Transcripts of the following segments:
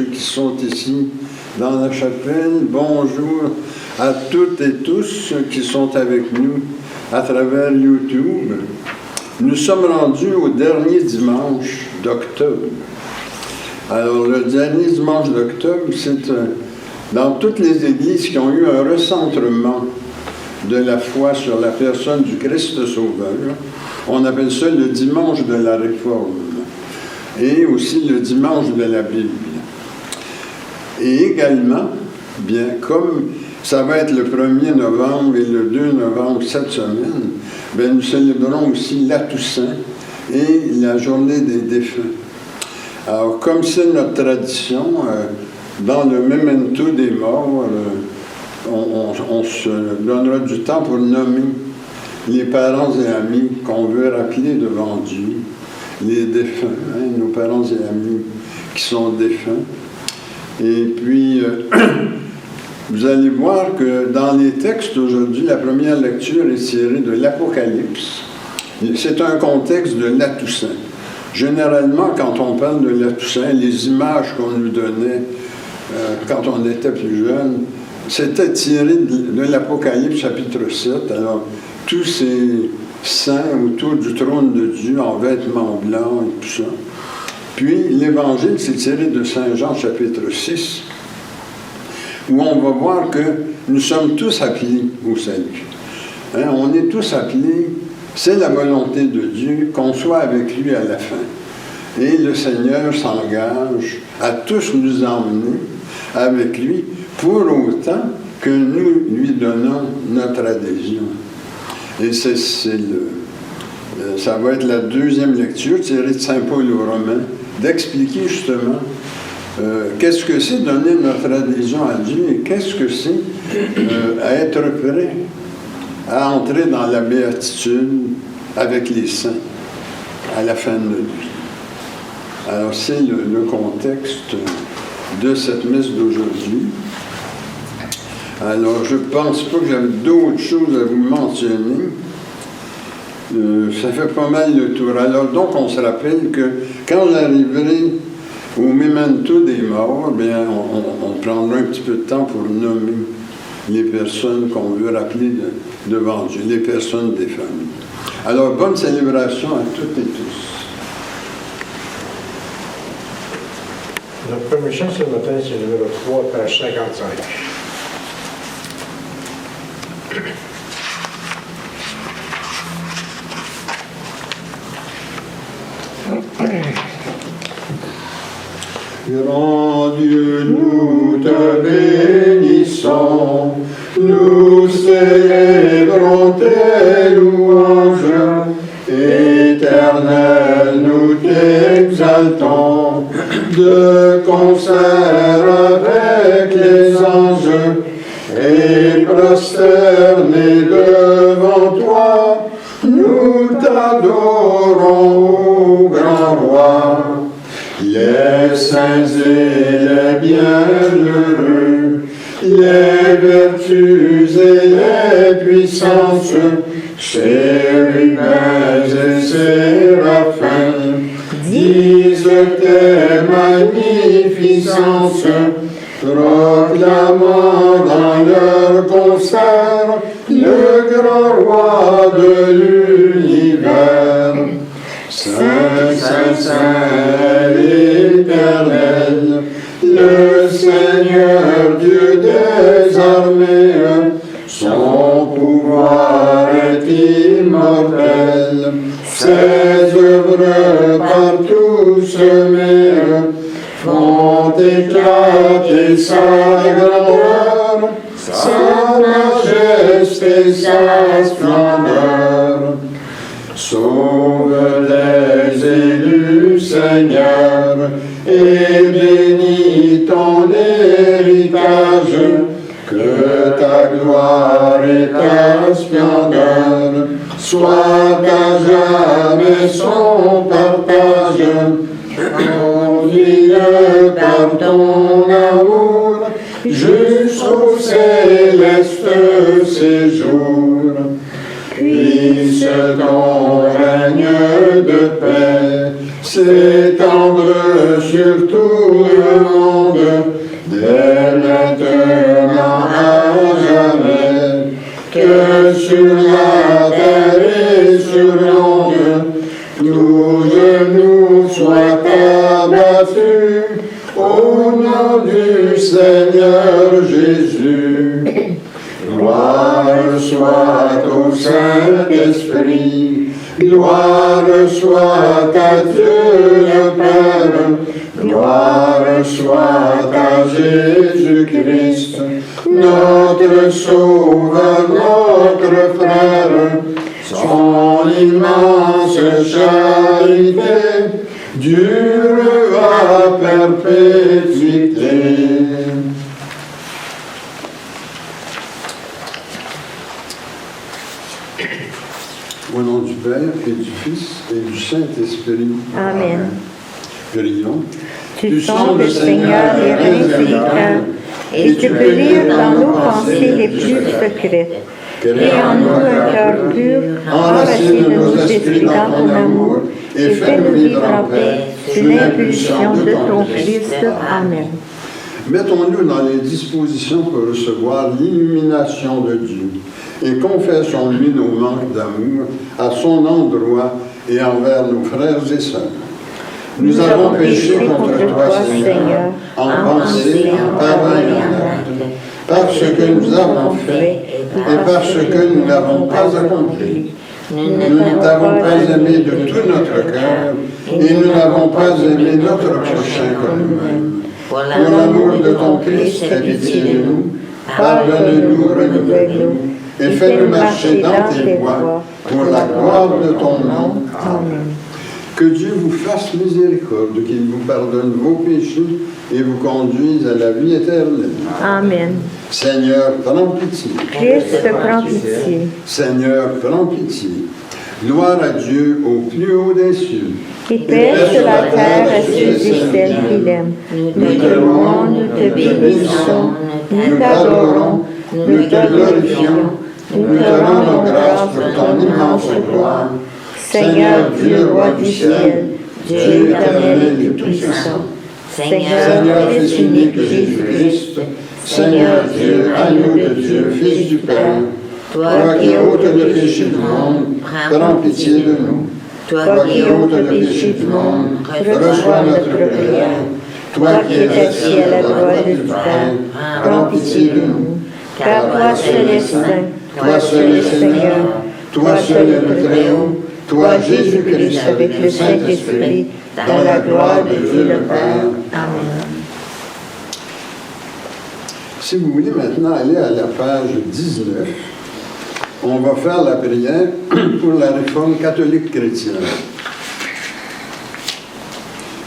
ceux qui sont ici dans la chapelle. Bonjour à toutes et tous ceux qui sont avec nous à travers YouTube. Nous sommes rendus au dernier dimanche d'octobre. Alors, le dernier dimanche d'octobre, c'est dans toutes les églises qui ont eu un recentrement de la foi sur la personne du Christ Sauveur. On appelle ça le dimanche de la Réforme et aussi le dimanche de la Bible. Et également, bien comme ça va être le 1er novembre et le 2 novembre cette semaine, bien, nous célébrons aussi la Toussaint et la journée des défunts. Alors, comme c'est notre tradition, dans le memento des morts, on se donnera du temps pour nommer les parents et amis qu'on veut rappeler devant Dieu, les défunts, hein, nos parents et amis qui sont défunts. Et puis, vous allez voir que dans les textes aujourd'hui, la première lecture est tirée de l'Apocalypse. C'est un contexte de la Toussaint. Généralement, quand on parle de la Toussaint, les images qu'on nous donnait quand on était plus jeune, c'était tiré de l'Apocalypse chapitre 7. Alors, tous ces saints autour du trône de Dieu en vêtements blancs et tout ça. Puis, l'Évangile, c'est tiré de Saint Jean chapitre 6, où on va voir que nous sommes tous appelés au salut. Hein, on est tous appelés, c'est la volonté de Dieu qu'on soit avec lui à la fin. Et le Seigneur s'engage à tous nous emmener avec lui, pour autant que nous lui donnons notre adhésion. Et ça va être la deuxième lecture tirée de Saint Paul aux Romains, d'expliquer justement qu'est-ce que c'est donner notre adhésion à Dieu et qu'est-ce que c'est être prêt à entrer dans la béatitude avec les saints à la fin de notre vie. Alors, c'est le contexte de cette messe d'aujourd'hui. Alors, je ne pense pas que j'avais d'autres choses à vous mentionner. Ça fait pas mal le tour. Alors, donc, on se rappelle que quand j'arriverai au memento des morts, bien, on prendra un petit peu de temps pour nommer les personnes qu'on veut rappeler devant Dieu, les personnes des familles. Alors, bonne célébration à toutes et tous. Notre premier chant ce matin, c'est le numéro 3, page 55. Grand Dieu, nous te bénissons, nous célébrons tes louanges, Éternel, nous t'exaltons, de concert avec les anges, et prosternés devant toi, nous t'adorons, ô grand roi. Les saints et les bienheureux, les vertus et les puissances, chérubins et séraphins, disent tes magnificences, proclamant dans leur concert le grand roi de l'univers. Saint, Saint, Saint, l'Éternel, le Seigneur Dieu des armées, son pouvoir est immortel, ses œuvres partout semées font éclater sa grandeur, sa majesté, sa splendeur. Sauve les élus, Seigneur, et bénis ton héritage, que ta gloire et ta splendeur soient à jamais son partage. Conduis par ton amour jusqu'au céleste séjour. Puisse ton règne de paix s'étendre sur tout le monde, nom du Seigneur Jésus. Gloire soit au Saint-Esprit, gloire soit à Dieu le Père, gloire soit à Jésus-Christ, notre Sauveur, notre Frère, son immense charité dure à perpétuité. Au nom du Père et du Fils et du Saint-Esprit. Amen. Prions. Tu sondes le Seigneur les reins et les cœurs, et tu peux lire dans nos pensées les plus secrètes. Crée en nous un cœur pur, enracine nos esprits dans ton amour, et fais-nous vivre en paix sous l'impulsion de ton Christ. Amen. Mettons-nous dans les dispositions pour recevoir l'illumination de Dieu et confessons-lui nos manques d'amour à son endroit et envers nos frères et sœurs. Nous avons péché contre toi, Seigneur, en pensée, en parole et en acte, parce que nous avons fait et parce que nous n'avons pas accompli. Nous ne t'avons pas aimé de tout notre cœur et nous n'avons pas aimé notre prochain comme nous-mêmes. Pour l'amour de ton Christ, aie pitié de nous, pardonne-nous, renouvelle-nous, et fais-nous marcher dans tes voies, pour la gloire de ton nom. Amen. Que Dieu vous fasse miséricorde, qu'il vous pardonne vos péchés et vous conduise à la vie éternelle. Amen. Seigneur, prends pitié. Christ, prends pitié. Seigneur, prends pitié. Gloire à Dieu au plus haut des cieux. Qui paix sur la terre à ceux et celles qu'il aime. Nous te louons, nous te bénissons, nous t'adorons, nous te glorifions, nous te rendons grâce pour ton immense gloire. Seigneur Dieu, roi du ciel, Dieu éternel et tout-puissant, Seigneur, Fils unique de Jésus-Christ, Seigneur Dieu, agneau de Dieu, Fils du Père, toi qui ôtes le péché du monde, prends pitié de nous. Toi qui ôtes le péché du monde, reçois notre prière. Toi qui es assis à la droite du Père, prends pitié de nous. Car toi seul es saint, toi seul es Seigneur, toi seul es le Très-Haut, toi Jésus-Christ avec le Saint-Esprit, dans la gloire de Dieu le Père. Amen. Si vous voulez maintenant aller à la page 19, on va faire la prière pour la réforme catholique chrétienne.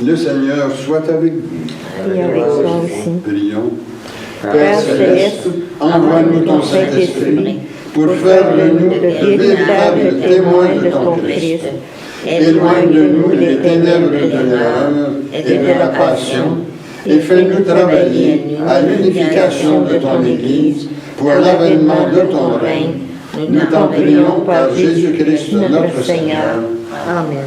Le Seigneur soit avec vous. Et avec toi aussi. Prions. Père céleste, envoie-nous ton Saint-Esprit pour faire de nous de véritables témoins de ton Christ. Éloigne de nous les ténèbres de l'erreur et de la passion, et fais-nous travailler à l'unification de ton Église pour l'avènement de ton règne. Nous t'en prions par Jésus-Christ notre Seigneur. Amen.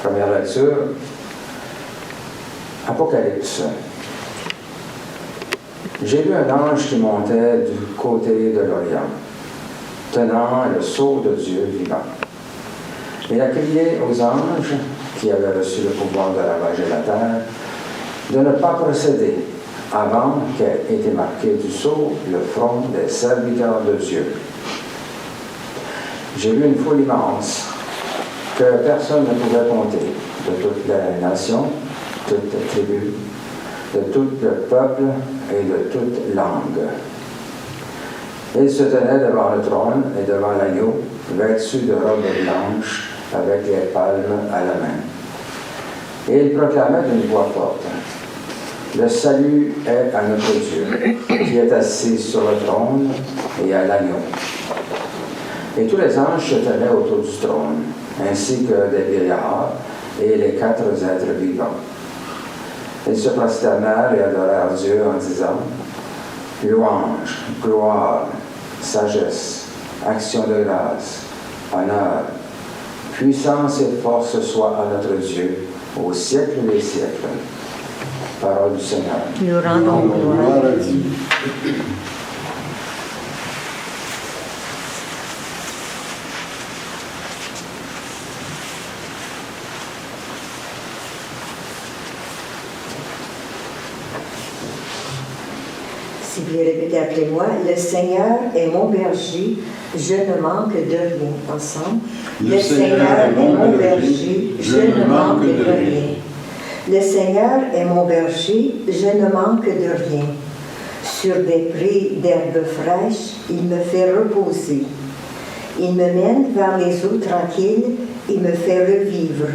Première lecture, Apocalypse. J'ai vu un ange qui montait du côté de l'Orient, tenant le sceau de Dieu vivant. Il a crié aux anges qui avaient reçu le pouvoir de ravager la terre de ne pas procéder avant qu'ait été marqué du sceau le front des serviteurs de Dieu. J'ai vu une foule immense que personne ne pouvait compter, de toutes les nations, toutes les tribus, de tout le peuple et de toute langue. Ils se tenaient devant le trône et devant l'agneau, vêtus de robes blanches, avec les palmes à la main. Et ils proclamaient d'une voix forte: le salut est à notre Dieu, qui est assis sur le trône et à l'agneau. Et tous les anges se tenaient autour du trône, ainsi que des vieillards et les 4 êtres vivants. Ils se prosternèrent et adorèrent Dieu en disant: louange, gloire, sagesse, action de grâce, honneur, puissance et force soient à notre Dieu au siècle des siècles. Parole du Seigneur. Nous rendons gloire à Dieu. Si vous le répétez après moi, le Seigneur est mon berger, je ne manque de rien. Ensemble. Le Seigneur est mon berger, je ne manque de rien. Le Seigneur est mon berger, je ne manque de rien. Sur des prés d'herbes fraîches, il me fait reposer. Il me mène vers les eaux tranquilles, il me fait revivre.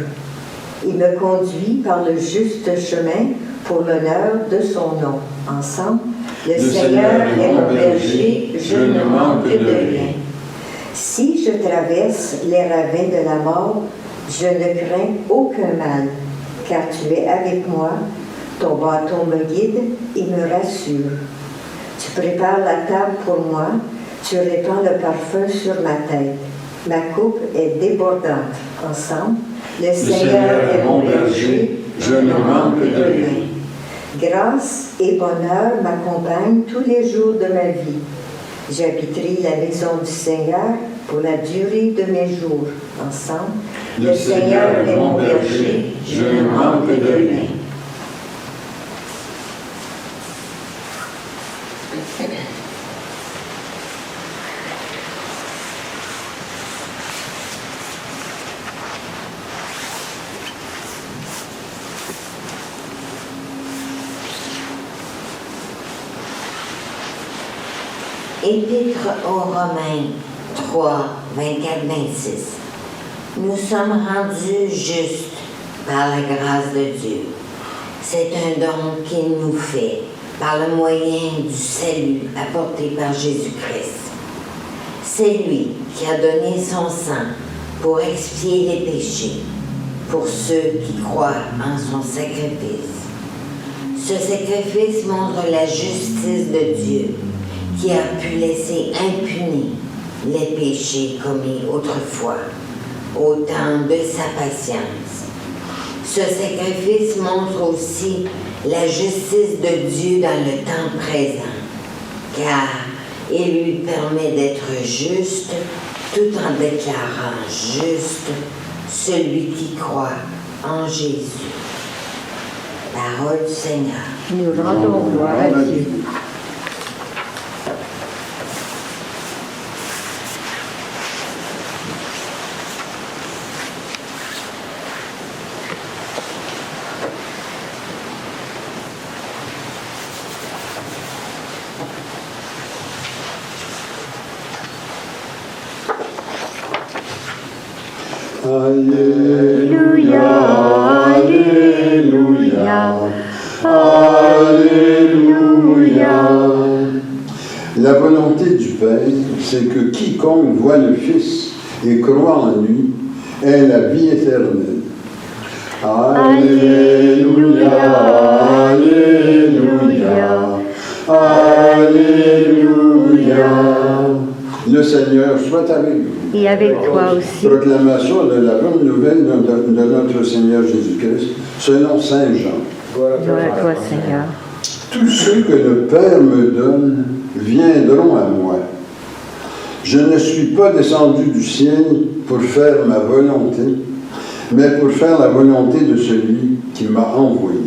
Il me conduit par le juste chemin pour l'honneur de son nom. Ensemble. Le Seigneur est mon berger, je ne manque de rien. Si je traverse les ravins de la mort, je ne crains aucun mal, car tu es avec moi, ton bâton me guide et me rassure. Tu prépares la table pour moi, tu répands le parfum sur ma tête. Ma coupe est débordante. Ensemble, le Seigneur est mon berger, je ne manque de rien. Grâce et bonheur m'accompagnent tous les jours de ma vie. J'habiterai la maison du Seigneur pour la durée de mes jours. Ensemble, le Seigneur est mon berger, je ne manque de rien. Épître aux Romains 3, 24-26. Nous sommes rendus justes par la grâce de Dieu. C'est un don qu'il nous fait par le moyen du salut apporté par Jésus-Christ. C'est lui qui a donné son sang pour expier les péchés, pour ceux qui croient en son sacrifice. Ce sacrifice montre la justice de Dieu, qui a pu laisser impunis les péchés commis autrefois, au temps de sa patience. Ce sacrifice montre aussi la justice de Dieu dans le temps présent, car il lui permet d'être juste tout en déclarant juste celui qui croit en Jésus. Parole du Seigneur. Nous rendons gloire à Dieu. Alléluia, Alléluia, Alléluia. La volonté du Père, c'est que quiconque voit le Fils et croit en lui ait la vie éternelle. Alléluia, Alléluia, Alléluia. Le Seigneur soit avec vous. Et avec toi aussi. Proclamation de la bonne nouvelle de notre Seigneur Jésus-Christ, selon Saint Jean. Gloire à toi, Seigneur. Tous ceux que le Père me donne viendront à moi. Je ne suis pas descendu du ciel pour faire ma volonté, mais pour faire la volonté de celui qui m'a envoyé.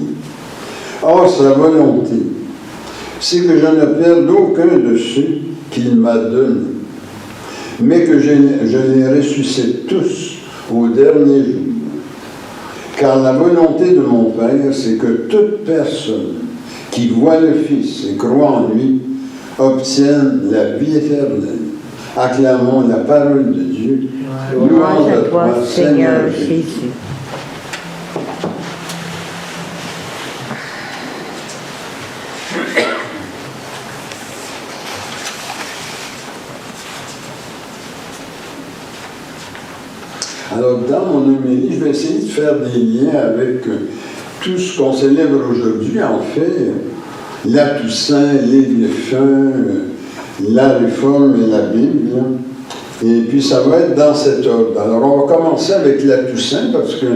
Or, sa volonté, c'est que je ne perde aucun de ceux qu'il m'a donnés, mais que je les ressuscite tous au dernier jour. Car la volonté de mon Père, c'est que toute personne qui voit le Fils et croit en lui obtienne la vie éternelle. Acclamons la parole de Dieu. Louange à toi, Seigneur Jésus. Alors, dans mon homélie, je vais essayer de faire des liens avec tout ce qu'on célèbre aujourd'hui. En fait, la Toussaint, les défunts, la Réforme et la Bible. Et puis, ça va être dans cet ordre. Alors, on va commencer avec la Toussaint parce que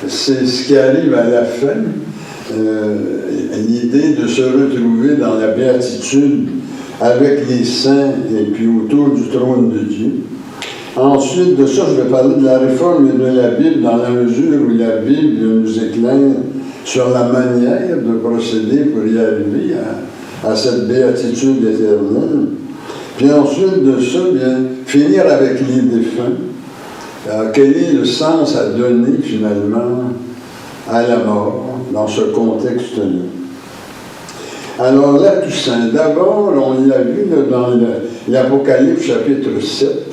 c'est ce qui arrive à la fin, l'idée de se retrouver dans la béatitude avec les saints et puis autour du trône de Dieu. Ensuite de ça, je vais parler de la réforme et de la Bible dans la mesure où la Bible nous éclaire sur la manière de procéder pour y arriver à cette béatitude éternelle. Puis ensuite de ça, bien, finir avec les défunts. Quel est le sens à donner finalement à la mort dans ce contexte-là? Alors là, Toussaint, d'abord, on l'a vu là, dans l'Apocalypse chapitre 7,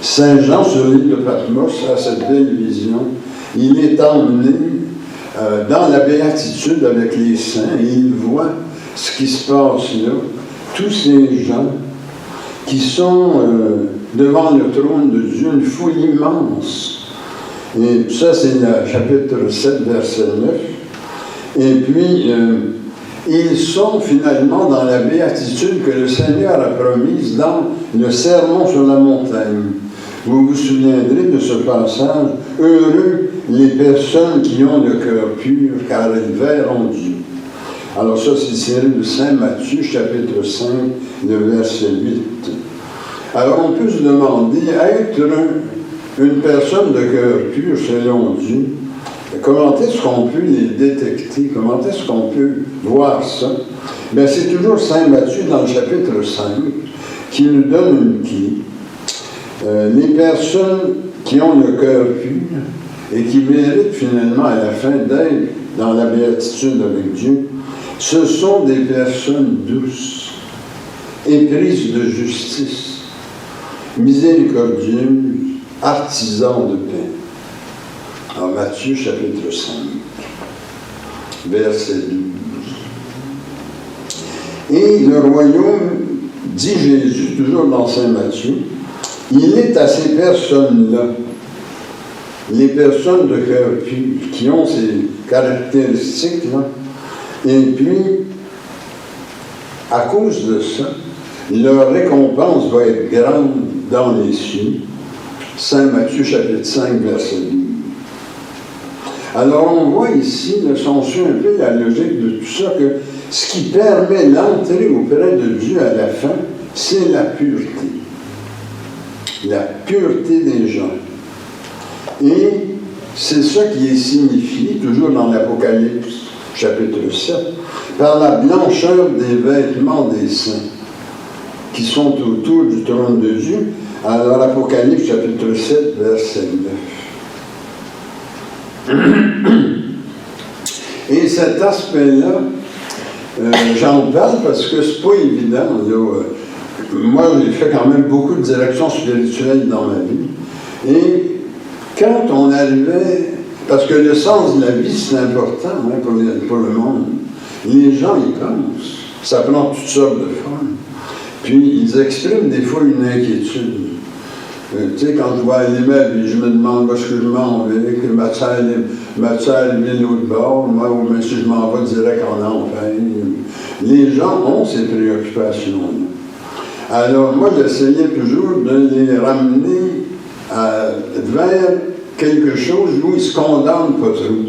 Saint Jean sur l'île de Patmos a cette belle vision. Il est emmené dans la béatitude avec les saints et il voit ce qui se passe là. Tous ces gens qui sont devant le trône de Dieu, une foule immense. Et ça, c'est le chapitre 7, verset 9. Et puis, ils sont finalement dans la béatitude que le Seigneur a promise dans le sermon sur la montagne. Vous vous souviendrez de ce passage. Heureux les personnes qui ont le cœur pur, car elles verront Dieu. Alors ça, c'est tiré de Saint Matthieu, chapitre 5, le verset 8. Alors on peut se demander, être une personne de cœur pur selon Dieu, comment est-ce qu'on peut les détecter? Comment est-ce qu'on peut voir ça? Bien, c'est toujours Saint Matthieu dans le chapitre 5 qui nous donne une clé. Les personnes qui ont le cœur pur et qui méritent finalement à la fin d'être dans la béatitude avec Dieu, ce sont des personnes douces, éprises de justice, miséricordieuses, artisans de paix. En Matthieu chapitre 5, verset 12. Et le royaume, dit Jésus, toujours dans Saint Matthieu, il est à ces personnes-là, les personnes de cœur pur, qui ont ces caractéristiques-là, et puis, à cause de ça, leur récompense va être grande dans les cieux. Saint Matthieu, chapitre 5, verset 12. Alors, on voit ici, si on suit un peu la logique de tout ça, que ce qui permet l'entrée auprès de Dieu à la fin, c'est la pureté. La pureté des gens. Et c'est ça qui est signifié, toujours dans l'Apocalypse, chapitre 7, par la blancheur des vêtements des saints qui sont autour du trône de Dieu. Alors, Apocalypse, chapitre 7, verset 9. Et cet aspect-là, j'en parle parce que c'est pas évident. Là. Moi, j'ai fait quand même beaucoup de directions spirituelles dans ma vie. Et quand on arrivait, parce que le sens de la vie, c'est important hein, pour le monde. Les gens y pensent. Ça prend toutes sortes de formes. Puis, ils expriment des fois une inquiétude. Tu sais, quand je vois les meubles, je me demande où est-ce que je m'en vais, que ma sœur vient de l'autre bord, moi, ou bien si je m'en vais direct en enfer. Les gens ont ces préoccupations-là. Alors, moi, j'essayais toujours de les ramener vers quelque chose où ils ne se condamnent pas trop.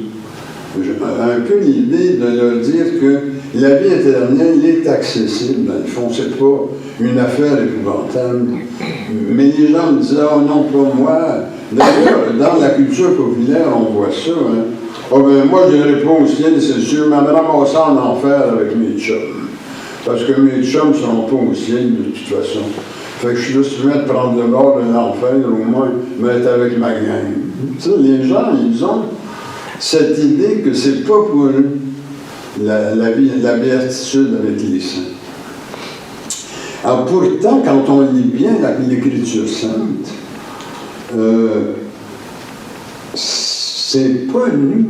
Un peu l'idée de leur dire que la vie éternelle est accessible. Dans le fond, c'est pas une affaire épouvantable. Mais les gens me disaient, oh non, pas moi. D'ailleurs, dans la culture populaire, on voit ça. Hein. Oh ben moi, je n'irai pas au ciel, c'est sûr, mais me ramasser en enfer avec mes chums. Parce que mes chums ne seront pas au ciel de toute façon. Fait que je suis juste loin de prendre le bord de l'enfer, au moins m'être avec ma gang. Tu sais, les gens, ils ont cette idée que c'est pas pour eux la béatitude avec les saints. Alors pourtant, quand on lit bien l'Écriture sainte, c'est pas nous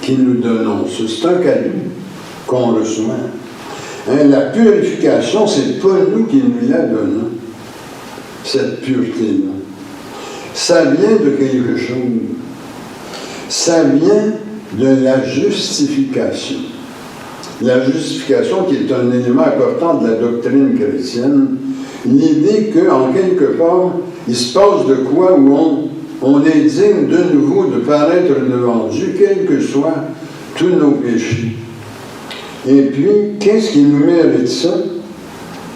qui nous donnons ça, c'est un cadeau qu'on reçoit. Hein, la purification, c'est pas nous qui nous la donnons, cette pureté-là. Ça vient de quelque chose. Ça vient de la justification. La justification qui est un élément important de la doctrine chrétienne, l'idée qu'en quelque part, il se passe de quoi où on est digne de nouveau de paraître devant Dieu, quels que soient tous nos péchés. Et puis, qu'est-ce qui nous mérite ça?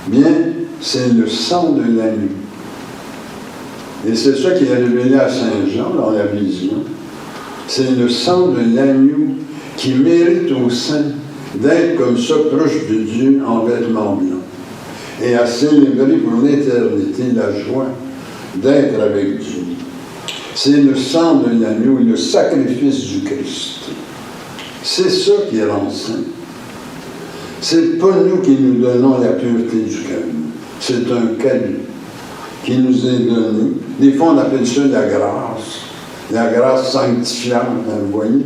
Bien, c'est le sang de l'agneau. Et c'est ça qui est révélé à Saint Jean dans la vision. C'est le sang de l'agneau qui mérite au saint d'être comme ça proche de Dieu en vêtements blancs et à célébrer pour l'éternité la joie d'être avec Dieu. C'est le sang de l'agneau et le sacrifice du Christ. C'est ça qui rend saint. C'est pas nous qui nous donnons la pureté du cœur. C'est un cadeau qui nous est donné. Des fois, on appelle ça la grâce sanctifiante, vous voyez.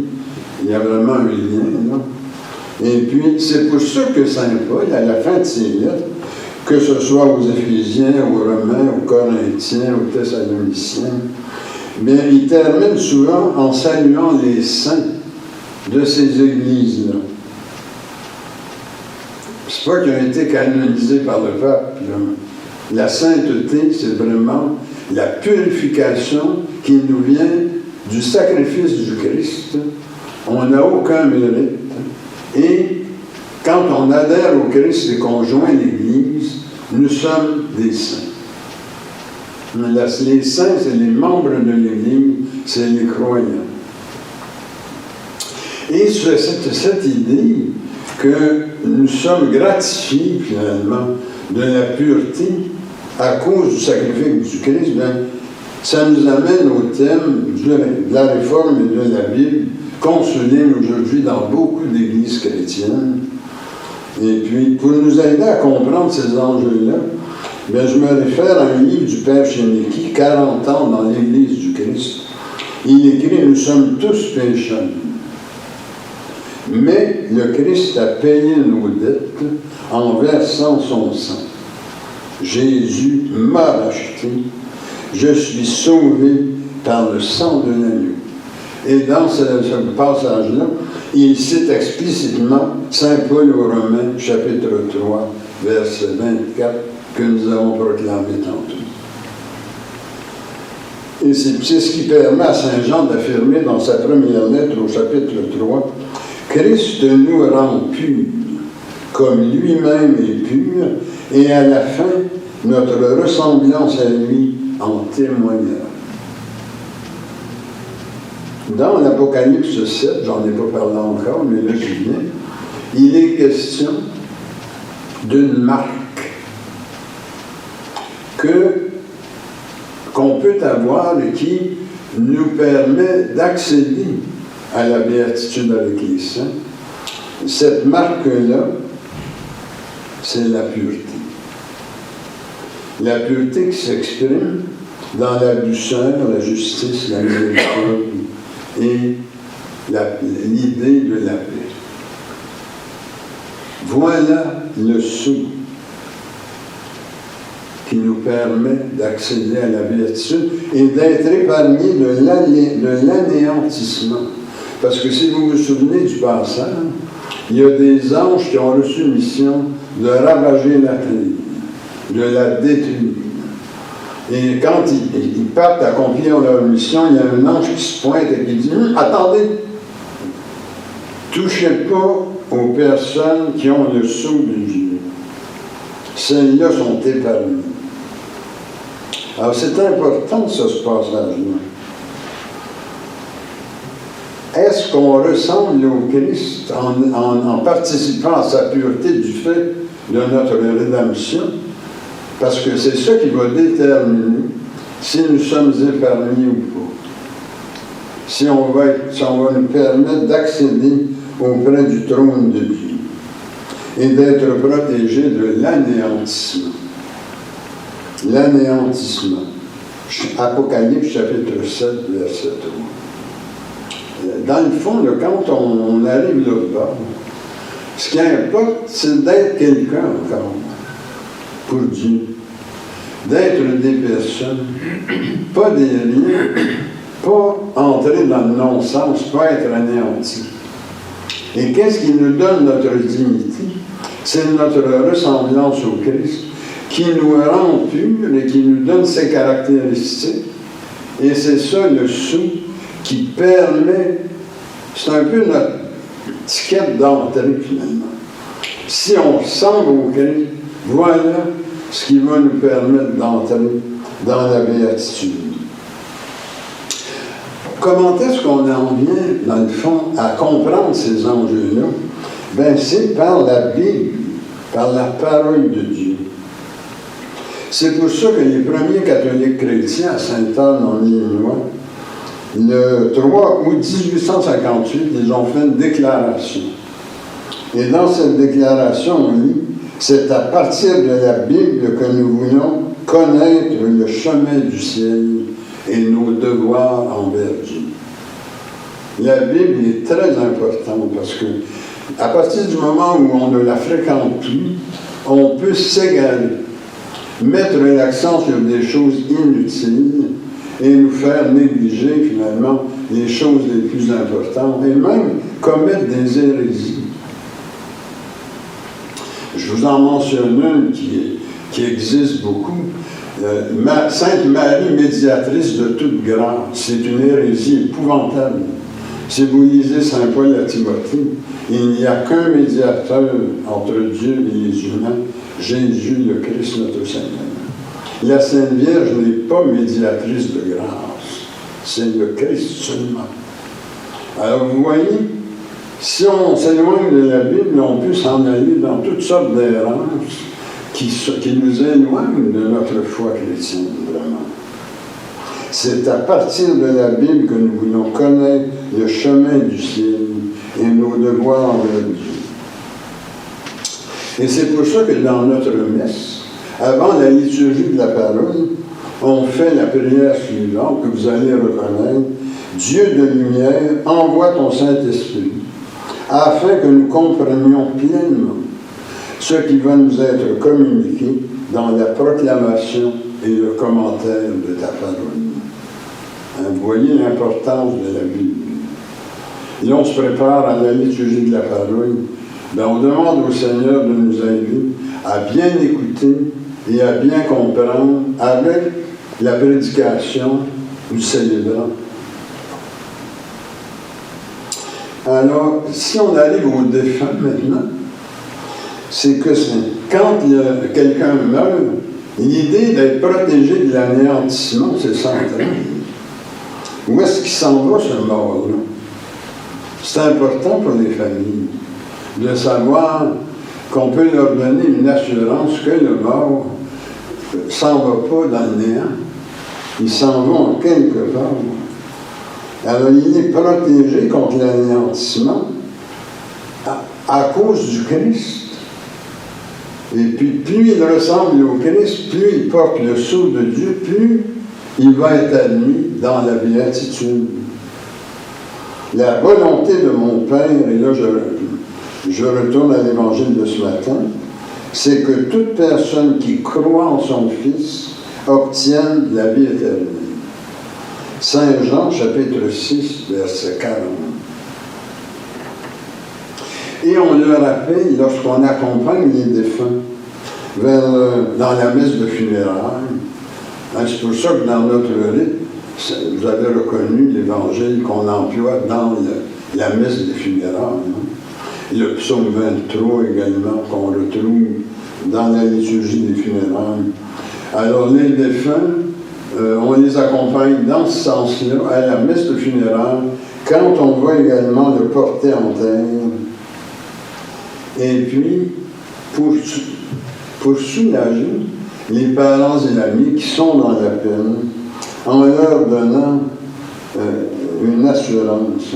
Il y a vraiment un lien, là. Et puis, c'est pour ça que Saint Paul, à la fin de ses lettres, que ce soit aux Éphésiens, aux Romains, aux Corinthiens, aux Thessaloniciens, bien, il termine souvent en saluant les saints de ces églises-là. C'est pas qu'ils ont été canonisés par le pape, là. La sainteté, c'est vraiment la purification qui nous vient du sacrifice du Christ. On n'a aucun mérite. Et quand on adhère au Christ et qu'on joint l'Église, nous sommes des saints. Les saints, c'est les membres de l'Église, c'est les croyants. Et cette idée que nous sommes gratifiés, finalement, de la pureté à cause du sacrifice du Christ, bien, ça nous amène au thème de la réforme et de la Bible qu'on souligne aujourd'hui dans beaucoup d'églises chrétiennes. Et puis, pour nous aider à comprendre ces enjeux-là, bien, je me réfère à un livre du Père Chénéki, 40 ans dans l'Église du Christ. Il écrit « Nous sommes tous pécheurs. Mais le Christ a payé nos dettes en versant son sang. Jésus m'a racheté. Je suis sauvé par le sang de l'agneau. » Et dans ce passage-là, il cite explicitement Saint Paul aux Romains, chapitre 3, verset 24, que nous avons proclamé tantôt. Et c'est ce qui permet à Saint Jean d'affirmer dans sa première lettre au chapitre 3, « Christ nous rend purs, comme lui-même est pur, et à la fin, notre ressemblance à lui en témoignera. » Dans l'Apocalypse 7, j'en ai pas parlé encore, mais là je viens, il est question d'une marque qu'on peut avoir et qui nous permet d'accéder à la béatitude avec les saints. Cette marque-là, c'est la pureté. La pureté qui s'exprime dans la douceur, la justice, la miséricorde et l'idée de la paix. Voilà le sceau qui nous permet d'accéder à la béatitude et d'être épargné de l'anéantissement. Parce que si vous vous souvenez du passage, il y a des anges qui ont reçu mission de ravager la terre, de la détruire. Et quand ils partent accomplir leur mission, il y a un ange qui se pointe et qui dit « Attendez, touchez pas aux personnes qui ont le sceau de Dieu. Celles-là sont épargnées. » Alors c'est important ce passage-là. Est-ce qu'on ressemble au Christ en participant à sa pureté du fait de notre rédemption? Parce que c'est ça qui va déterminer si nous sommes épargnés ou pas. Si on va nous permettre d'accéder auprès du trône de Dieu et d'être protégés de l'anéantissement. L'anéantissement. Apocalypse chapitre 7, verset 3. Dans le fond, là, quand on arrive là-bas, ce qui importe, c'est d'être quelqu'un encore pour Dieu. D'être des personnes, pas des liens, pas entrer dans le non-sens, pas être anéanti. Et qu'est-ce qui nous donne notre dignité? C'est notre ressemblance au Christ qui nous rend purs et qui nous donne ses caractéristiques Et c'est ça le sceau qui permet, c'est un peu notre ticket d'entrée finalement. Si on ressemble au Christ, voilà ce qui va nous permettre d'entrer dans la béatitude. Comment est-ce qu'on en vient, dans le fond, à comprendre ces enjeux-là? Bien, c'est par la Bible, par la parole de Dieu. C'est pour ça que les premiers catholiques chrétiens à Sainte-Anne, en Illinois, le 3 août 1858, ils ont fait une déclaration. Et dans cette déclaration, on lit « C'est à partir de la Bible que nous voulons connaître le chemin du ciel et nos devoirs envers Dieu. » La Bible est très importante parce que à partir du moment où on ne la fréquente plus, on peut s'égarer, mettre l'accent sur des choses inutiles et nous faire négliger finalement les choses les plus importantes et même commettre des hérésies. Je vous en mentionne une qui existe beaucoup. Sainte Marie, médiatrice de toute grâce, c'est une hérésie épouvantable. Si vous lisez Saint Paul à Timothée, il n'y a qu'un médiateur entre Dieu et les humains, Jésus le Christ notre Seigneur. La Sainte Vierge n'est pas médiatrice de grâce, c'est le Christ seulement. Alors vous voyez, si on s'éloigne de la Bible, on peut s'en aller dans toutes sortes d'errances qui nous éloignent de notre foi chrétienne, vraiment. C'est à partir de la Bible que nous voulons connaître le chemin du ciel et nos devoirs envers Dieu. Et c'est pour ça que dans notre messe, avant la liturgie de la parole, on fait la prière suivante que vous allez reconnaître. Dieu de lumière, envoie ton Saint-Esprit, afin que nous comprenions pleinement ce qui va nous être communiqué dans la proclamation et le commentaire de ta parole. Vous voyez l'importance de la Bible. Et on se prépare à la liturgie de la parole. Bien, on demande au Seigneur de nous aider à bien écouter et à bien comprendre avec la prédication du célébrant. Alors, si on arrive au défunt maintenant, c'est que quand quelqu'un meurt, l'idée d'être protégé de l'anéantissement, c'est central. Où est-ce qu'il s'en va, ce mort-là? C'est important pour les familles de savoir qu'on peut leur donner une assurance que le mort ne s'en va pas dans le néant. Il s'en va en quelque part. Alors, il est protégé contre l'anéantissement à cause du Christ. Et puis, plus il ressemble au Christ, plus il porte le sceau de Dieu, plus il va être admis dans la béatitude. La volonté de mon Père, et là je retourne à l'évangile de ce matin, c'est que toute personne qui croit en son Fils obtienne la vie éternelle. Saint Jean, chapitre 6, verset 40. Et on le rappelle lorsqu'on accompagne les défunts dans la messe de funérailles. C'est pour ça que dans notre rite, vous avez reconnu l'évangile qu'on emploie dans la messe des funérailles. Le psaume 23 également, qu'on retrouve dans la liturgie des funérailles. Alors les défunts, on les accompagne dans ce sens-là à la messe de funérailles, quand on va également le porter en terre. Et puis, pour soulager les parents et amis qui sont dans la peine, en leur donnant une assurance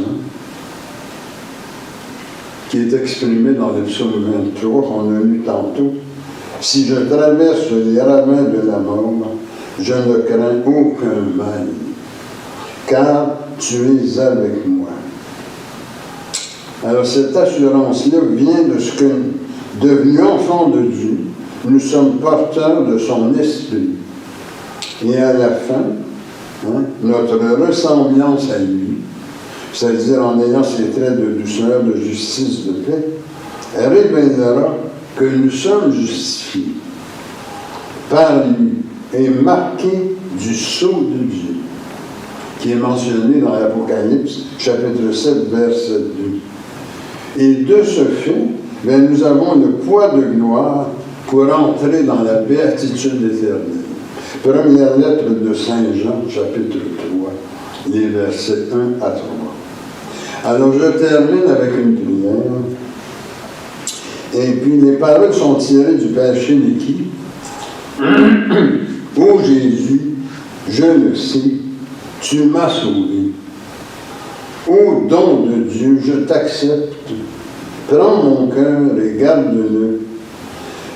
qui est exprimée dans le psaume 23 qu'on a lu tantôt. Si je traverse les ravins de la mort, je ne crains aucun mal, car tu es avec moi. Alors cette assurance-là vient de ce que, devenu enfant de Dieu, nous sommes porteurs de son esprit. Et à la fin, notre ressemblance à lui, c'est-à-dire en ayant ses traits de douceur, de justice, de paix, révélera que nous sommes justifiés par lui et marqués du sceau de Dieu. qui est mentionné dans l'Apocalypse, chapitre 7, verset 2. Et de ce fait, ben, nous avons le poids de gloire pour entrer dans la béatitude éternelle. Première lettre de Saint Jean, chapitre 3, les versets 1 à 3. Alors, je termine avec une prière. Et puis, les paroles sont tirées du Père Chéniki. Ô Jésus, je le sais, tu m'as sauvé. Ô don de Dieu, je t'accepte. Prends mon cœur et garde-le.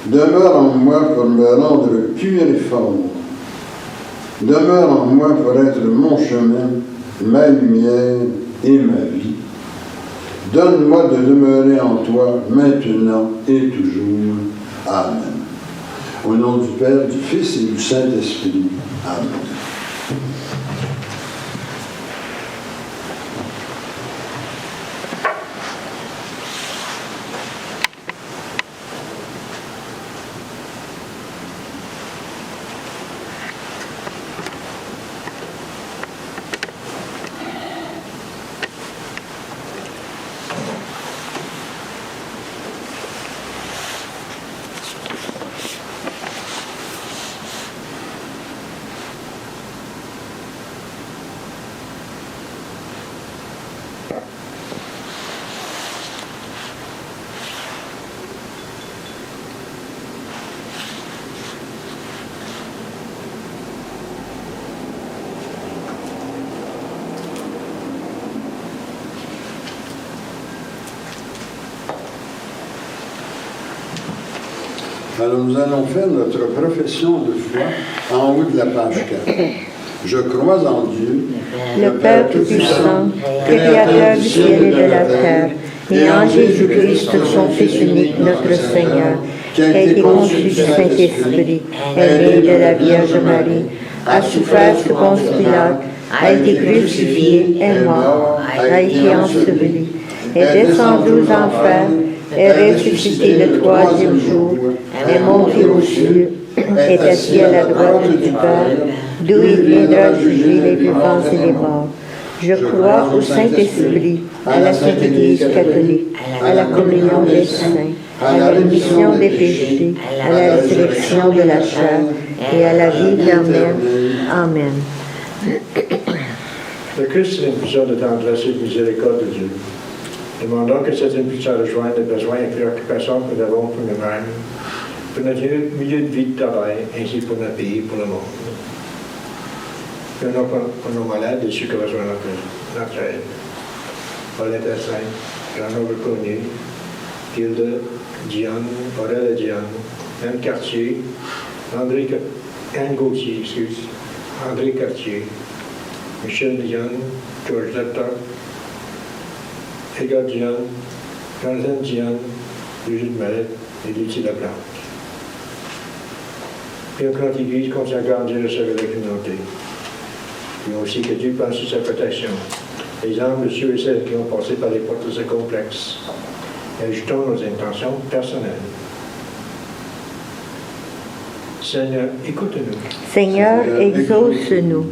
Demeure en moi pour me rendre pur et fort. Demeure en moi pour être mon chemin, ma lumière et ma vie. Donne-moi de demeurer en toi maintenant et toujours. Amen. Au nom du Père, du Fils et du Saint-Esprit. Amen. Alors nous allons faire notre profession de foi en haut de la page 4. Je crois en Dieu, Le Père Tout-Puissant, Créateur du ciel et de la terre, et en Jésus-Christ, son Fils unique, notre Seigneur, qui a été conçu du Saint-Esprit, est né de la Vierge Marie, a souffert sous Ponce Pilate, a été crucifié, est mort, a été enseveli, est descendu aux enfers, est ressuscité le troisième jour, est monté aux cieux, est assis à la droite du Père, d'où il viendra juger les vivants et les morts. Je crois au Saint-Esprit, à la Sainte Église catholique, à la communion des saints, à la rémission des péchés, à la résurrection de la chair et à la vie éternelle. Amen. Le Christ est une impulsion de tendresse et de miséricorde de Dieu. Demandons que cette impulsion rejoigne les besoins et préoccupations que nous avons pour nous-mêmes, pour notre milieu de vie de travail, ainsi que pour notre pays, pour le monde. Prions pour nos malades et ceux qui rejoignent notre aide. Paulette Saint, Jean-Noble Cornier, Gilda, Diane, Aurèle et Diane, Anne Cartier, Anne Gauthier, André Cartier, Michel Diane, Georges Lepta, Edgar Diane, Jonathan Diane, Brigitte Mallet et Lucie Laplante. Prions que notre Église continue à grandir et servir la communauté. Prions aussi que Dieu pense sur sa protection. Les âmes de ceux et celles qui ont passé par les portes de ce complexe. Ajoutons nos intentions personnelles. Seigneur, écoute-nous. Seigneur, exauce-nous.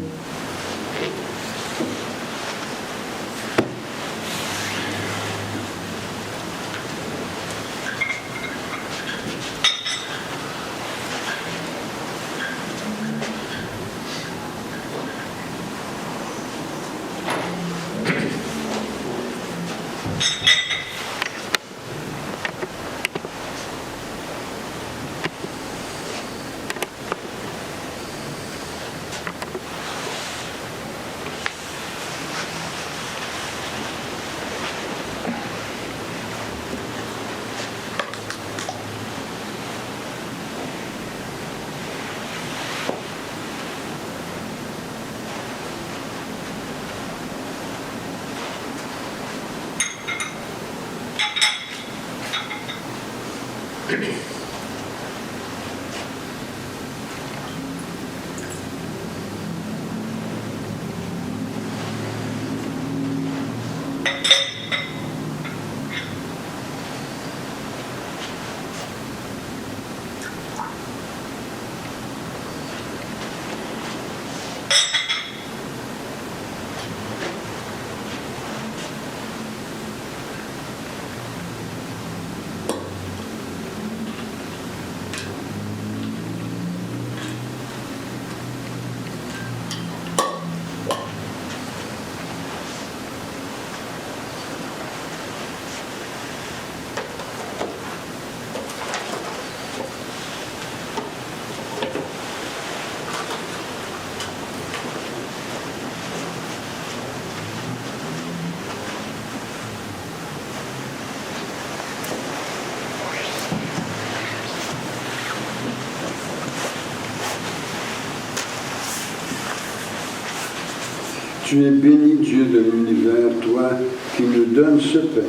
Tu es béni, Dieu de l'univers, toi qui nous donnes ce pain,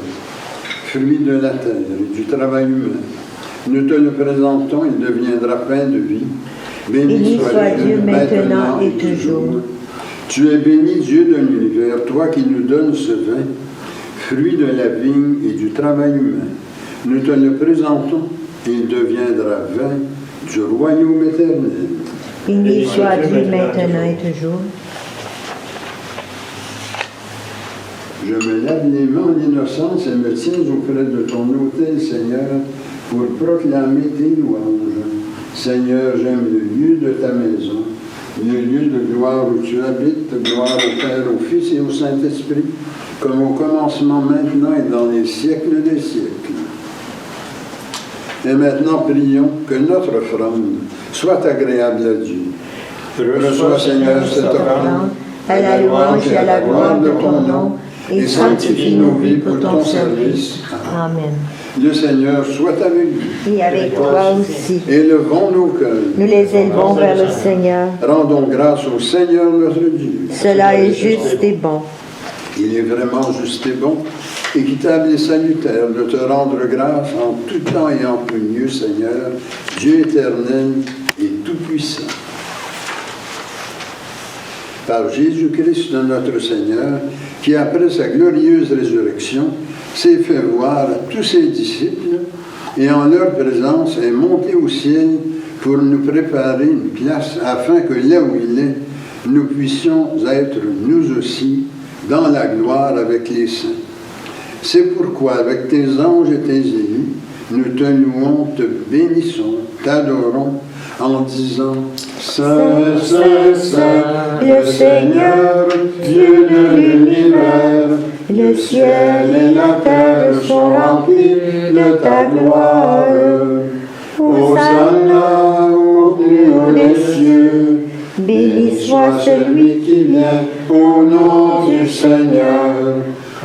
fruit de la terre et du travail humain. Nous te le présentons, il deviendra pain de vie. Béni soit Dieu maintenant et toujours. Tu es béni, Dieu de l'univers, toi qui nous donnes ce vin, fruit de la vigne et du travail humain. Nous te le présentons, il deviendra vin du royaume éternel. Béni soit Dieu maintenant et toujours. Je me lave les mains en innocence et me tiens auprès de ton autel, Seigneur, pour proclamer tes louanges. Seigneur, j'aime le lieu de ta maison, le lieu de gloire où tu habites, gloire au Père, au Fils et au Saint-Esprit, comme au commencement, maintenant et dans les siècles des siècles. Et maintenant, prions que notre offrande soit agréable à Dieu. Reçois, Seigneur, cette offrande, à la louange et à la gloire de ton nom, et sanctifie nos vies pour ton service. Amen. Le Seigneur soit avec nous. Et avec toi aussi. Élevons nos cœurs. Nous les élevons vers le Seigneur. Rendons grâce au Seigneur notre Dieu. Cela est juste et bon. Il est vraiment juste et bon, équitable et salutaire de te rendre grâce en tout temps et en tout lieu, Seigneur, Dieu éternel et tout-puissant. Par Jésus-Christ notre Seigneur, qui après sa glorieuse résurrection s'est fait voir à tous ses disciples et en leur présence est monté au ciel pour nous préparer une place afin que là où il est, nous puissions être nous aussi dans la gloire avec les saints. C'est pourquoi avec tes anges et tes élus, nous te louons, te bénissons, t'adorons en disant Saint, Saint, Saint, le Seigneur, Dieu de l'univers, le ciel et la terre sont remplis de ta gloire. Hosanna au plus haut des cieux, béni soit celui qui vient au nom du Seigneur.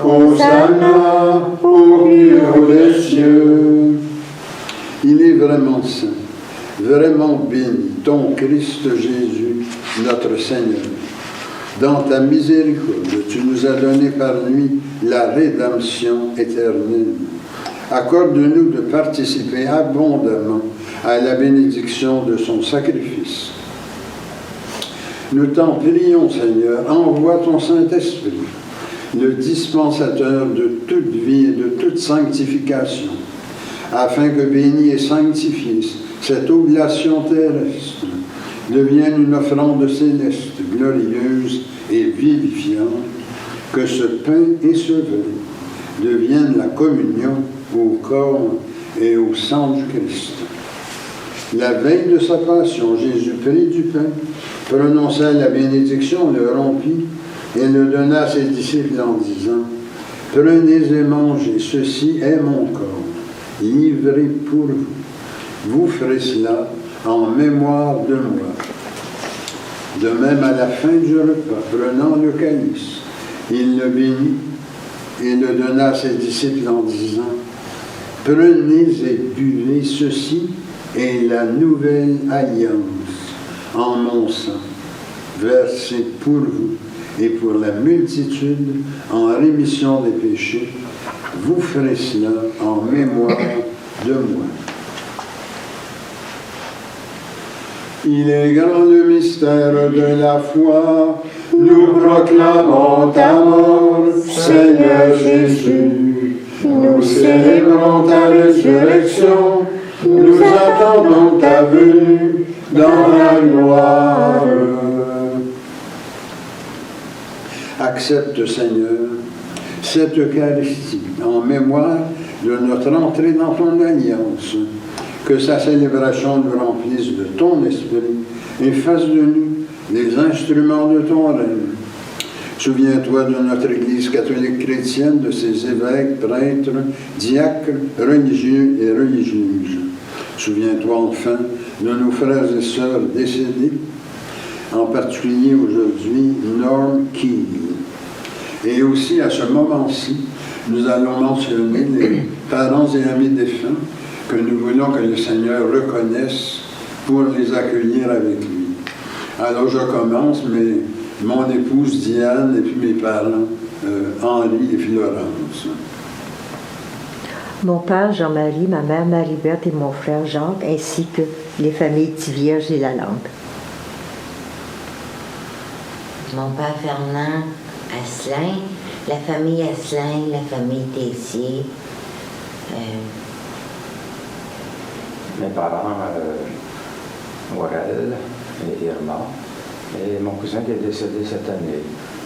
Hosanna au plus haut des cieux. Il est vraiment saint, vraiment béni, ton Christ Jésus, notre Seigneur. Dans ta miséricorde, tu nous as donné par lui la rédemption éternelle. Accorde-nous de participer abondamment à la bénédiction de son sacrifice. Nous t'en prions, Seigneur, envoie ton Saint-Esprit, le dispensateur de toute vie et de toute sanctification, afin que béni et sanctifié cette oblation terrestre devienne une offrande céleste, glorieuse et vivifiante, que ce pain et ce vin deviennent la communion au corps et au sang du Christ. La veille de sa passion, Jésus prit du pain, prononça la bénédiction, le rompit et le donna à ses disciples en disant « Prenez et mangez, ceci est mon corps, livré pour vous. Vous ferez cela en mémoire de moi. » De même, à la fin du repas, prenant le calice, il le bénit et le donna à ses disciples en disant « Prenez et buvez, ceci est la nouvelle alliance en mon sang, versé pour vous et pour la multitude en rémission des péchés. Vous ferez cela en mémoire de moi. » Il est grand le mystère de la foi, nous proclamons ta mort, Seigneur Jésus. Nous célébrons ta résurrection, nous attendons ta venue dans la gloire. Accepte, Seigneur, cette Eucharistie en mémoire de notre entrée dans ton alliance. Que sa célébration nous remplisse de ton esprit et fasse de nous des instruments de ton règne. Souviens-toi de notre Église catholique chrétienne, de ses évêques, prêtres, diacres, religieux et religieuses. Souviens-toi enfin de nos frères et sœurs décédés, en particulier aujourd'hui Norm Keel. Et aussi à ce moment-ci, nous allons mentionner les parents et amis défunts que nous voulons que le Seigneur reconnaisse pour les accueillir avec lui. Alors je commence, mais mon épouse Diane et puis mes parents, Henri et Florence. Mon père Jean-Marie, ma mère Marie-Berthe et mon frère Jacques, ainsi que les familles Tivierge et Lalande. Mon père Fernand Asselin, la famille Asselin, la famille Tessier. Mes parents, Aurel et Irma, et mon cousin qui est décédé cette année,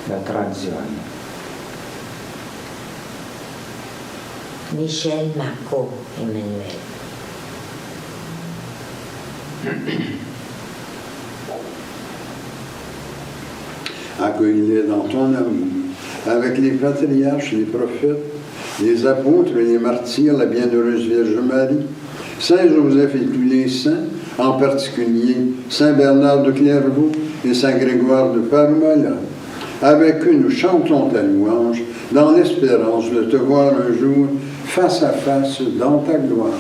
la Transione. Michel, Marco, Emmanuel. Accueille-les dans ton amour, avec les patriarches, les prophètes, les apôtres et les martyrs, la bienheureuse Vierge Marie, Saint Joseph et tous les saints, en particulier Saint Bernard de Clairvaux et Saint Grégoire de Palmela. Avec eux, nous chantons ta louange, dans l'espérance de te voir un jour face à face dans ta gloire.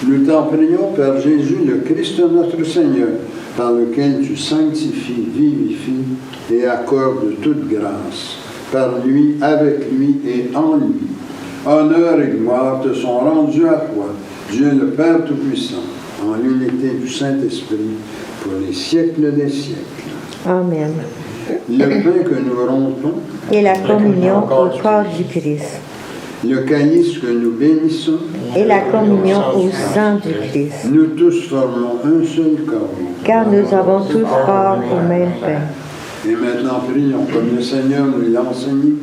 Nous t'en prions, Père Jésus, le Christ notre Seigneur, par lequel tu sanctifies, vivifies et accordes toute grâce. Par lui, avec lui et en lui. Honneur et gloire te sont rendus à toi, Dieu le Père Tout-Puissant, en l'unité du Saint-Esprit, pour les siècles des siècles. Amen. Le pain que nous rompons Et la communion au corps du Christ. le calice que nous bénissons, Et la communion au sang du Christ. nous tous formons un seul corps. Car nous avons tous part au même pain. Et maintenant, prions comme le Seigneur nous l'a enseigné.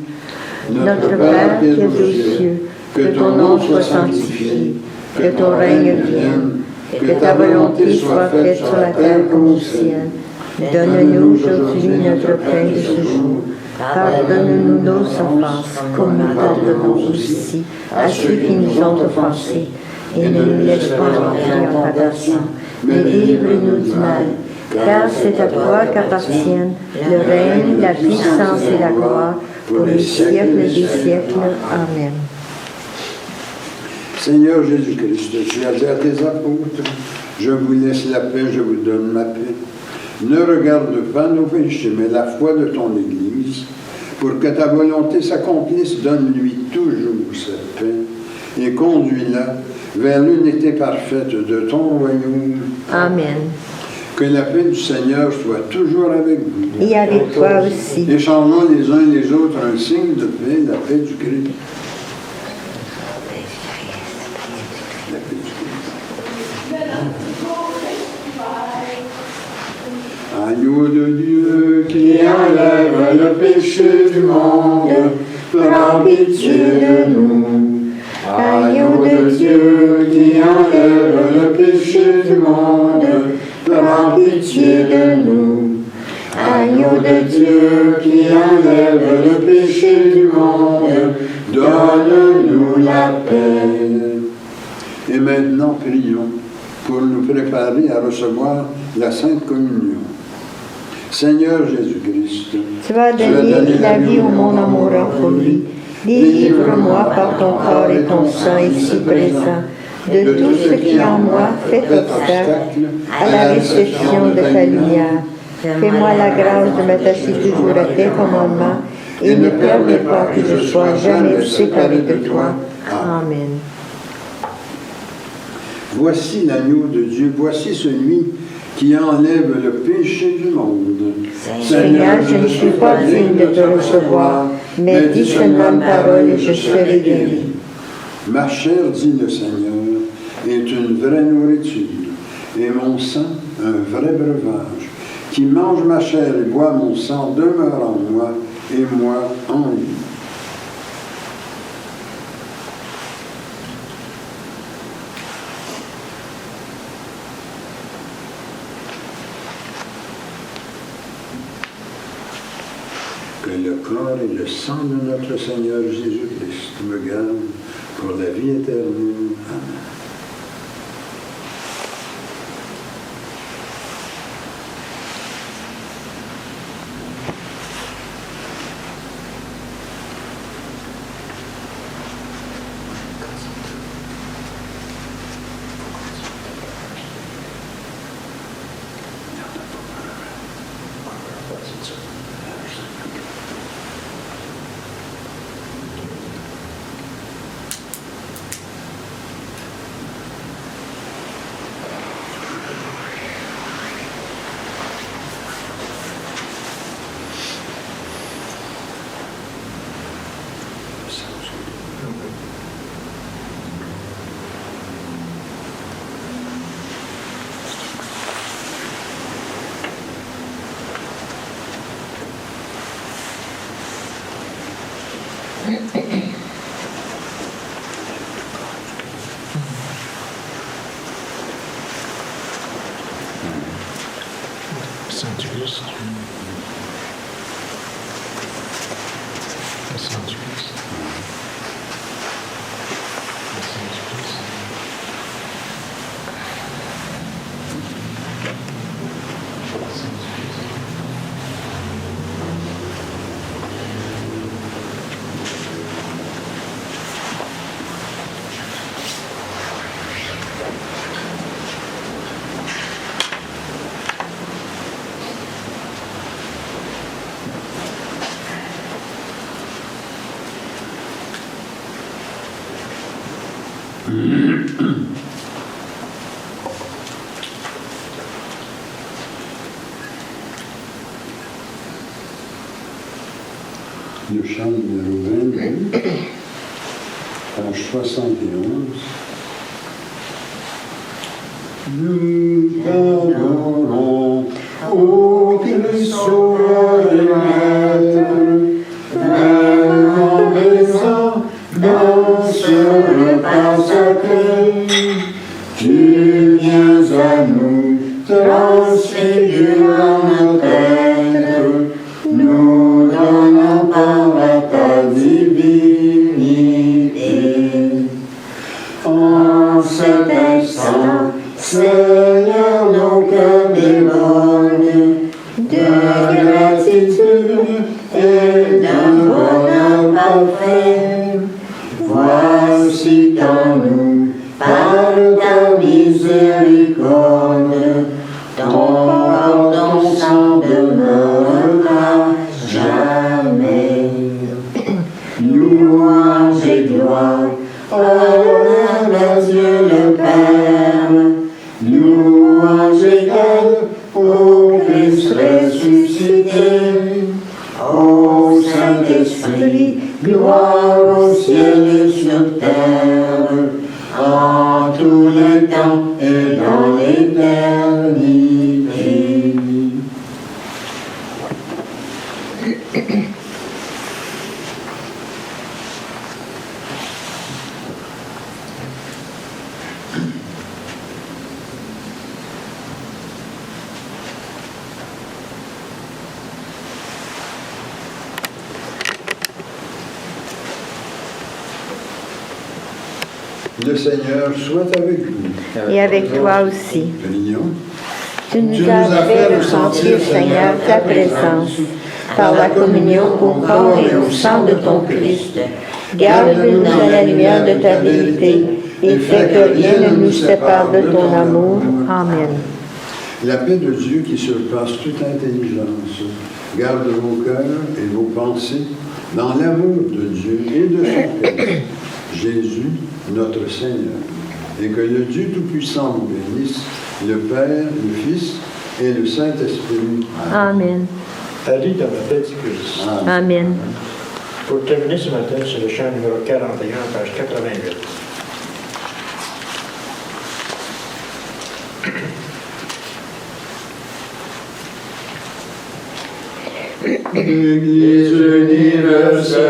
Notre Père qui es aux cieux, que ton nom soit sanctifié, que ton règne vienne, que ta volonté soit faite sur la terre comme au ciel. Donne-nous aujourd'hui notre pain de ce jour. Pardonne-nous nos offenses, comme nous pardonnons aussi à ceux qui nous ont offensés. Et ne nous laisse pas entrer en tentation, mais livre-nous du mal. Car c'est à toi qu'appartiennent le règne, la puissance et la gloire pour les siècles des siècles. Amen. Seigneur Jésus-Christ, tu as dit à tes apôtres, je vous laisse la paix, je vous donne ma paix. Ne regarde pas nos péchés, mais la foi de ton Église. Pour que ta volonté s'accomplisse, donne-lui toujours cette paix et conduis-la vers l'unité parfaite de ton royaume. Amen. Que la paix du Seigneur soit toujours avec vous. Et avec toi aussi. Échangeons les uns les autres un signe de paix, la paix du Christ. La paix du Christ. Agneau de Dieu qui enlève le péché du monde, prends pitié de nous. Agneau de Dieu qui enlève le péché du monde, prends pitié de nous. Agneau de Dieu qui enlève le péché du monde, donne-nous la paix. Et maintenant, prions pour nous préparer à recevoir la Sainte Communion. Seigneur Jésus-Christ, Tu as donné la vie au mon amoureux pour lui. Délivre-moi par ton corps et ton sang ici présent de tout ce qui en moi fait obstacle à la réception de ta lumière. Fais-moi la grâce de m'attacher toujours à tes commandements et ne permets pas que je sois jamais séparé de toi. Amen. voici l'agneau de Dieu, voici celui qui enlève le péché du monde. Seigneur, je ne suis pas digne de te recevoir, mais dis seulement une parole et je serai guéri. Ma chair, dit le Seigneur, est une vraie nourriture, et mon sang, un vrai breuvage. Qui mange ma chair et boit mon sang demeure en moi, et moi en lui. Que le corps et le sang de notre Seigneur Jésus-Christ me gardent pour la vie éternelle. Amen. Christ. Le sang du Christ. Le sang du Christ. Le chant numéro 22, page 71. Nous t'adorons, ô Christ sauveur et maître, vraiment présent dans ce repas sacré. Tu viens à nous, transfigurant notre être, nous donnons part à ta divinité. En cet instant, Seigneur, nos cœurs débordent de gratitude et d'un bonheur parfait. Voici en nous, par ta miséricorde, ton corps, ton sang demeurera jamais. Louange et gloire, honneur à Dieu le Père. Louange égale au Christ ressuscité. Ô Saint-Esprit, gloire au ciel et sur terre, en tous les temps et dans l'éternité. Le Seigneur soit avec vous. Et avec toi aussi. Prions. Tu nous as fait ressentir, Seigneur, ta présence par la communion au corps et au sang de ton Christ. Garde-nous dans la lumière de ta vérité et fais que rien ne nous sépare de ton amour. Amen. La paix de Dieu qui surpasse toute intelligence garde vos cœurs et vos pensées dans l'amour de Dieu et de son Fils, Jésus, notre Seigneur. Et que le Dieu Tout-Puissant vous bénisse, le Père, le Fils et le Saint-Esprit. Amen. Ali dans la tête du Christ. Amen. Pour terminer ce matin, c'est le chant numéro 41, page 88. L'Église universelle,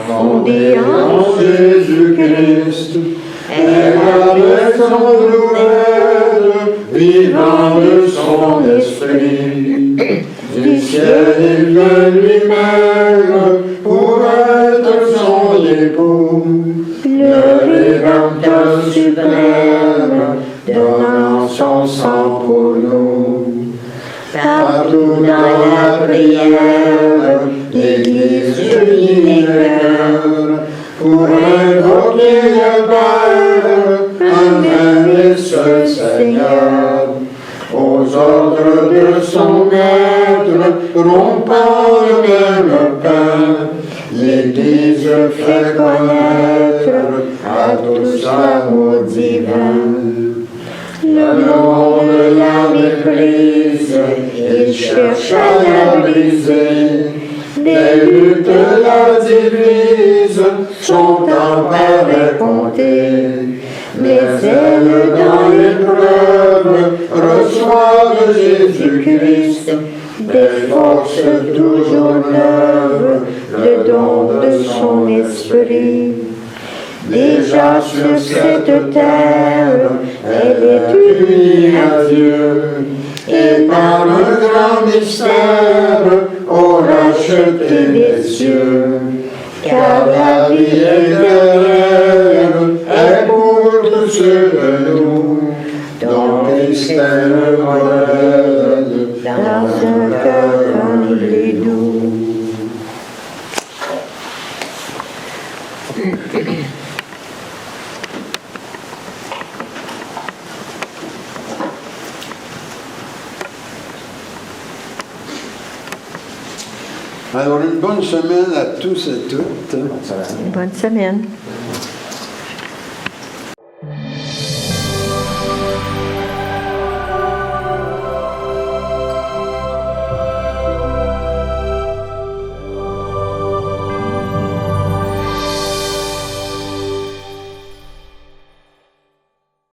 fondée en Jésus-Christ, est la maison nouvelle, vivant de son esprit. Du ciel il vient lui-même pour être son époux, le Rédempteur suprême, donnant son sang pour nous. Partout dans la prière, l'Église unit les cœurs pour invoquer le Père, un même et seul Seigneur. Aux ordres de son être, rompant le même pain, l'Église fait connaître à tous l'amour divin. Le monde la méprise, il cherche à la briser. Des luttes la divisent, son temps paraît compté. Mais elle, dans l'épreuve, reçoit de Jésus-Christ des forces toujours neuves, le don de son esprit. Déjà sur cette terre, elle est unie à Dieu, et par un grand mystère, on racheté des cieux. Car la vie éternelle est pour tous ceux de nous, dont Christ est le modèle, Dans un cœur humble et doux. Alors, une bonne semaine à tous et toutes. Bonne semaine. Bonne semaine.